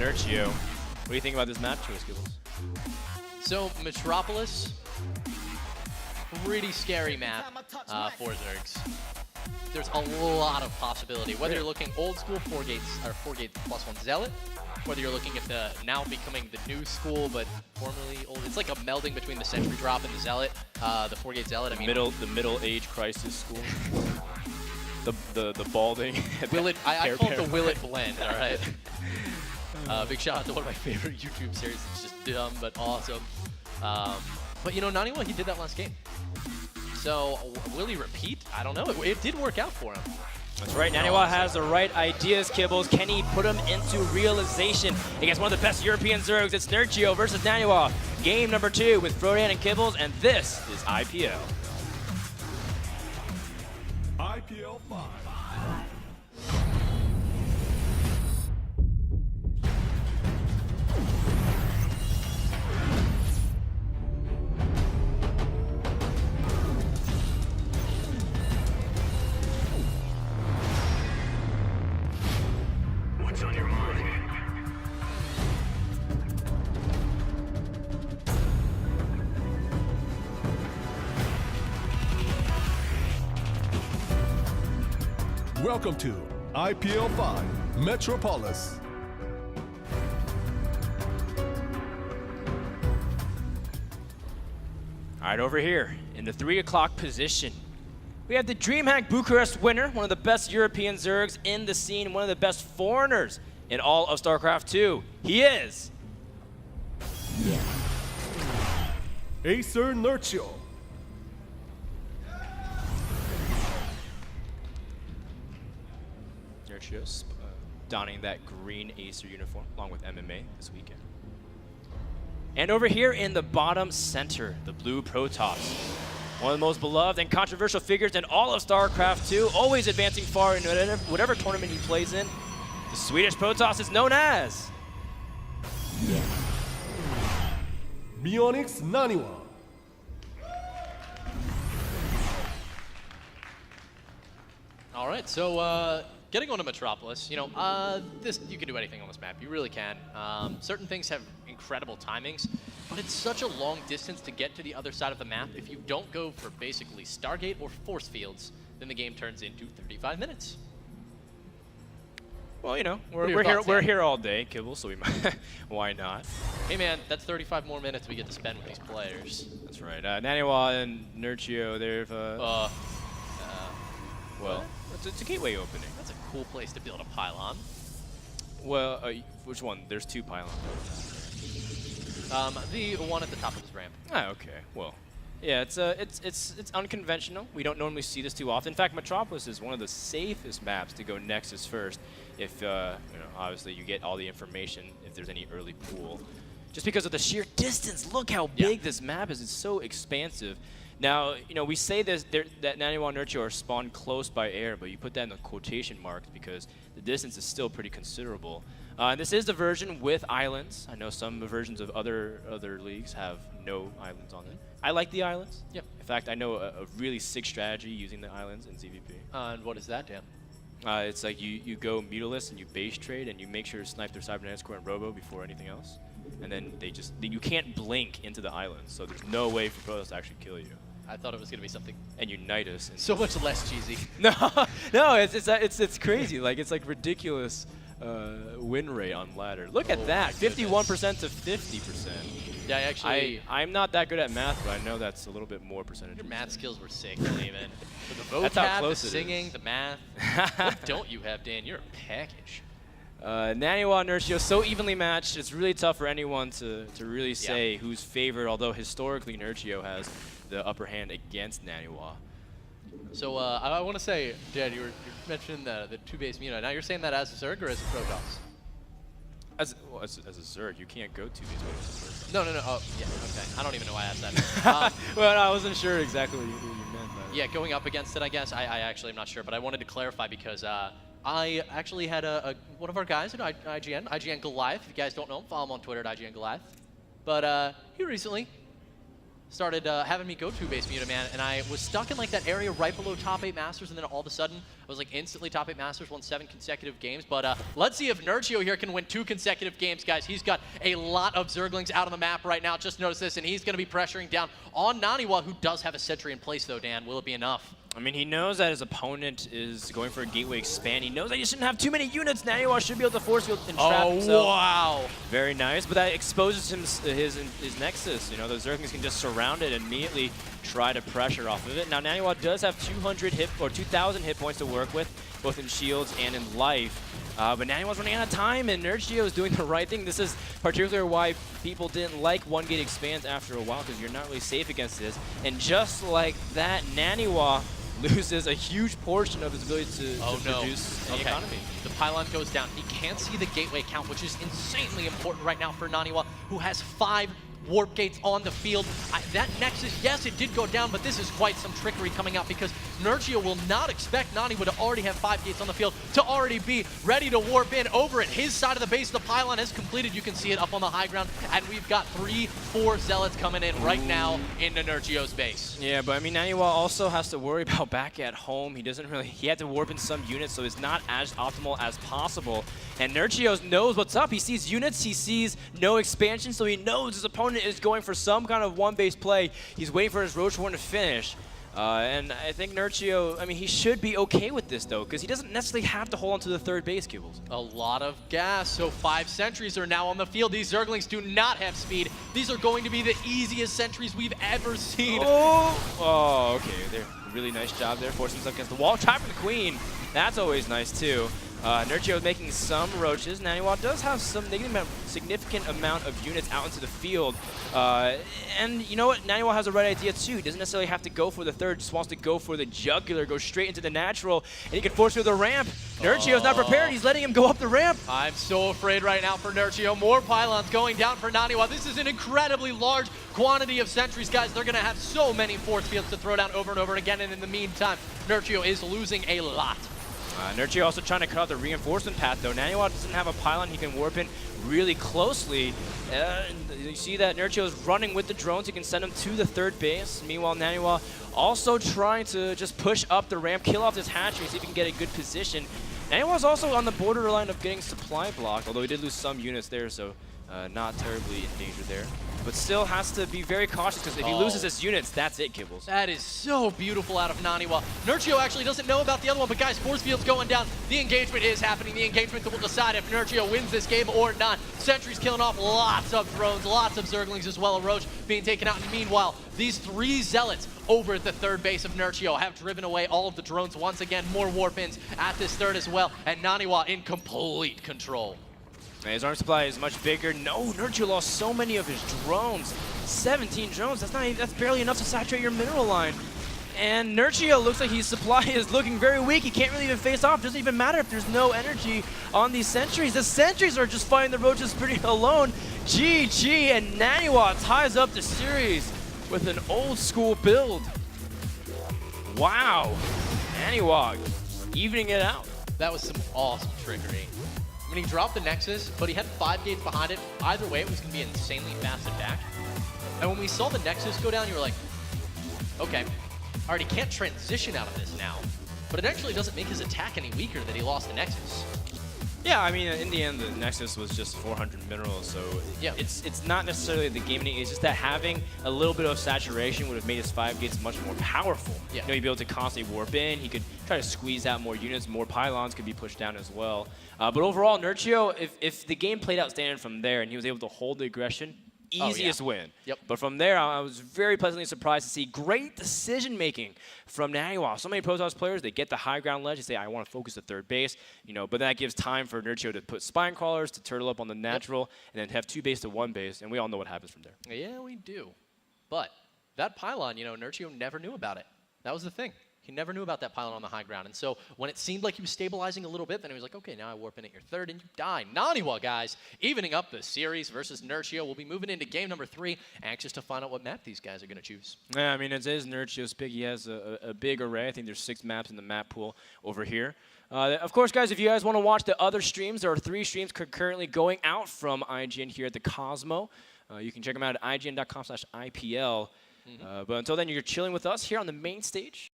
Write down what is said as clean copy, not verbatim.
Nerchio. What do you think about this map choice, Gibbles? So, Metropolis, pretty scary map for Zergs. There's a lot of possibility. Whether you're looking old school 4 gates or 4 gate +1 Zealot, whether you're looking at the now becoming the new school but formerly old. It's like a melding between the Sentry Drop and the Zealot, the 4 gate Zealot. I mean, the middle age crisis school. the balding. I call it the Will It blend. All right. Big shout out to one of my favorite YouTube series. It's just dumb but awesome. But you know, Naniwa, he did that last game. So will he repeat? I don't know. It did work out for him. That's right. Naniwa has the right ideas, Kibbles. Can he put them into realization against one of the best European Zergs? It's Nerchio versus Naniwa. Game number 2 with Frodan and Kibbles, and this is IPL. IPL 5. What's on your mind? Welcome to IPL 5 Metropolis. All right, over here in the 3 o'clock position, we have the DreamHack Bucharest winner, one of the best European Zergs in the scene, one of the best foreigners in all of Starcraft 2. He is Acer Nerchio. Nerchio, donning that green Acer uniform along with MMA this weekend. And over here in the bottom center, the blue Protoss. One of the most beloved and controversial figures in all of StarCraft 2, always advancing far in whatever tournament he plays in. The Swedish Protoss is known as Mionix Naniwa. All right, so getting on to Metropolis, you know, you can do anything on this map. You really can. Certain things have incredible timings, but it's such a long distance to get to the other side of the map. If you don't go for basically Stargate or force fields, then the game turns into 35 minutes. Well, you know, What are your thoughts, we're Dan? here all day, Kibble, so we might, why not? Hey man, that's 35 more minutes we get to spend with these players. That's right. Naniwa and Nerchio, they've well, it's a gateway opening. That's a cool place to build a pylon. Well, which one? There's 2 pylons. The one at the top of this ramp. Ah, okay. Well, yeah, it's unconventional. We don't normally see this too often. In fact, Metropolis is one of the safest maps to go Nexus first. If you know, obviously you get all the information if there's any early pool, just because of the sheer distance. Look how big this map is. It's so expansive. Now, you know, we say this that Naniwa and Nerchio are spawned close by air, but you put that in the quotation marks because the distance is still pretty considerable. And this is the version with islands. I know some versions of other leagues have no islands on it. I like the islands. Yep. In fact, I know a really sick strategy using the islands in ZVP. And what is that, Dan? It's like you go Mutalist and you base trade and you make sure to snipe their Cybernetics Core and Robo before anything else. And then you can't blink into the islands, so there's no way for Protoss to actually kill you. I thought it was gonna be something. And unite us. So much less cheesy. No, it's crazy. Like it's like ridiculous win rate on ladder. Look at that, 51% to 50%. Yeah, actually. I'm not that good at math, but I know that's a little bit more percentage. Your math skills were sick, David. The vocab, That's how close the it singing, is. the math. What don't you have, Dan? You're a package. Naniwa and Nerchio so evenly matched. It's really tough for anyone to really say who's favored. Although historically Nerchio has the upper hand against Naniwa. So I want to say, Dan, you were mentioning the 2-base Muna. Now you're saying that as a Zerg or as a Protoss? As a Zerg, you can't go 2-base. No. Oh, yeah. Okay. I don't even know why I asked that. Well, I wasn't sure exactly what you meant. But Yeah, going up against it, I guess. I actually am not sure, but I wanted to clarify because I actually had one of our guys at IGN Goliath. If you guys don't know him, follow him on Twitter at IGN Goliath. But he recently started having me go 2-base Mutaman, and I was stuck in like that area right below top 8 Masters, and then all of a sudden I was like instantly top 8 Masters, won 7 consecutive games. But let's see if Nerchio here can win 2 consecutive games, guys. He's got a lot of Zerglings out on the map right now. Just notice this, and he's going to be pressuring down on Naniwa, who does have a sentry in place though, Dan. Will it be enough? I mean, he knows that his opponent is going for a gateway expand. He knows that he shouldn't have too many units. Naniwa should be able to force field and trap himself. Wow. Very nice, but that exposes him his Nexus. You know, the Zerglings can just surround it and immediately try to pressure off of it. Now, Naniwa does have 2,000 hit points to work with, both in shields and in life. But Naniwa's running out of time, and Nerchio is doing the right thing. This is particularly why people didn't like one-gate expands after a while, because you're not really safe against this. And just like that, Naniwa loses a huge portion of his ability to produce any economy. The pylon goes down. He can't see the gateway count, which is insanely important right now for Naniwa, who has 5 warp gates on the field. That Nexus, yes, it did go down, but this is quite some trickery coming out, because Nerchio will not expect Naniwa to already have 5 gates on the field, to already be ready to warp in over at his side of the base. The pylon has completed. You can see it up on the high ground, and we've got 3-4 Zealots coming in right now into Nerchio's base. Yeah, but I mean, Naniwa also has to worry about back at home. He had to warp in some units, so it's not as optimal as possible. And Nerchio knows what's up. He sees units, he sees no expansion, so he knows his opponent is going for some kind of one-base play. He's waiting for his Roach Horn to finish. And I think Nerchio, I mean, he should be okay with this, though, because he doesn't necessarily have to hold on to the third base, Kibbles. A lot of gas, so 5 sentries are now on the field. These Zerglings do not have speed. These are going to be the easiest sentries we've ever seen. Oh, okay. They're really nice job there, forcing himself against the wall. Trap for the Queen. That's always nice, too. Nerchio making some roaches. Naniwa does have some significant amount of units out into the field. And you know what? Naniwa has the right idea too. He doesn't necessarily have to go for the third, just wants to go for the jugular, go straight into the natural, and he can force through the ramp. Nerchio's not prepared. He's letting him go up the ramp. I'm so afraid right now for Nerchio. More pylons going down for Naniwa. This is an incredibly large quantity of sentries, guys. They're going to have so many force fields to throw down over and over again, and in the meantime, Nerchio is losing a lot. Nerchio also trying to cut out the reinforcement path, though. Naniwa doesn't have a pylon he can warp in really closely. You see that Nerchio is running with the drones. He can send them to the third base. Meanwhile, Naniwa also trying to just push up the ramp, kill off this hatchery, see if he can get a good position. Naniwa's also on the borderline of getting supply blocked, although he did lose some units there, so not terribly in danger there. But still has to be very cautious, because if he loses his units, that's it, Kibbles. That is so beautiful out of Naniwa. Nerchio actually doesn't know about the other one, but guys, force field's going down. The engagement is happening. The engagement that will decide if Nerchio wins this game or not. Sentry's killing off lots of drones, lots of Zerglings as well. A Roach being taken out. And meanwhile, these 3 Zealots over at the third base of Nerchio have driven away all of the drones once again. More warp-ins at this third as well. And Naniwa in complete control. His arm supply is much bigger. No, Nerchio lost so many of his drones. 17 drones, that's barely enough to saturate your mineral line. And Nerchio looks like his supply is looking very weak. He can't really even face off. Doesn't even matter if there's no energy on these sentries. The sentries are just fighting the roaches pretty alone. GG, and Naniwa ties up the series with an old school build. Wow, Naniwa evening it out. That was some awesome trickery. I mean, he dropped the Nexus, but he had 5 gates behind it. Either way, it was going to be insanely fast and back. And when we saw the Nexus go down, you were like, okay, all right, he can't transition out of this now. But it actually doesn't make his attack any weaker that he lost the Nexus. Yeah, I mean, in the end, the Nexus was just 400 minerals, so yeah. It's not necessarily the game ending. It's just that having a little bit of saturation would have made his 5 gates much more powerful. Yeah. You know, he'd be able to constantly warp in. He could try to squeeze out more units. More pylons could be pushed down as well. But overall, Nerchio, if the game played out standard from there and he was able to hold the aggression, easiest win. Yep. But from there, I was very pleasantly surprised to see great decision-making from Naniwa. So many Protoss players, they get the high ground ledge, they say, I want to focus the third base, you know, but that gives time for Nerchio to put spine crawlers, to turtle up on the natural, and then have 2 base to 1 base, and we all know what happens from there. Yeah, we do. But that pylon, you know, Nerchio never knew about it. That was the thing. He never knew about that pylon on the high ground. And so when it seemed like he was stabilizing a little bit, then he was like, okay, now I warp in at your third and you die. Naniwa, guys, evening up the series versus Nerchio. We'll be moving into game number 3, anxious to find out what map these guys are going to choose. Yeah, I mean, it is Nerchio's pick. He has a big array. I think there's 6 maps in the map pool over here. Of course, guys, if you guys want to watch the other streams, there are 3 streams currently going out from IGN here at the Cosmo. You can check them out at ign.com/IPL. But until then, you're chilling with us here on the main stage.